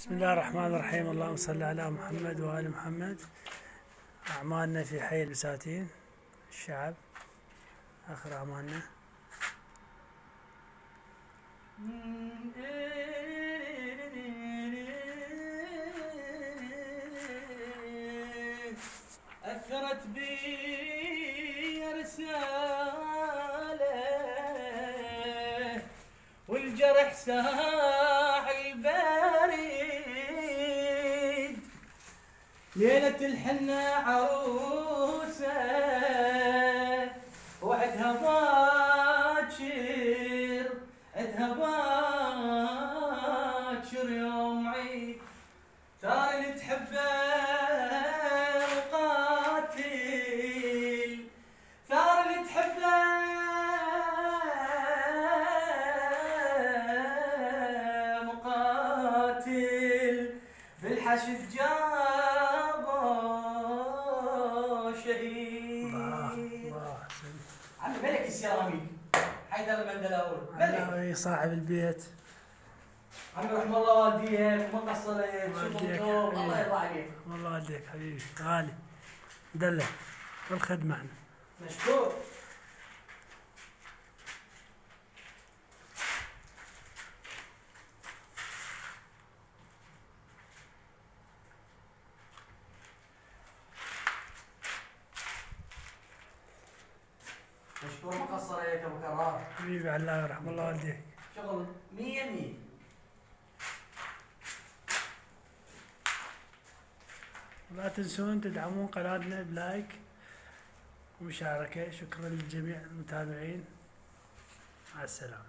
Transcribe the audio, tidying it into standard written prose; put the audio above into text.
بسم الله الرحمن الرحيم. اللهم صل على محمد وآل محمد. أعمالنا في حي البساتين الشعب، آخر أعمالنا. أثرت بي رسالة والجرح ساح البريد، ليلة الحنة عروسة وعدها باكر، عدها باكر يوم عيد. ثاني اللي تحبه مقاتل، ثار اللي تحبه مقاتل، بالحشد جابه شهيد. الله عم ملك السيراميك حيدر المندلاوي على صاحب البيت. عمي رحم الله والديك، وما قصرت، شوفوا الله يرضى عليك. والله والديك حبيبي غالي، دلة والخدمة احنا. مشكور. مشكور ما قصرت ابو كرار. حبيبي علاء رحم الله والديك. شغل 100. لا تنسون تدعمون قناتنا بلايك ومشاركة. شكرا للجميع المتابعين، مع السلامة.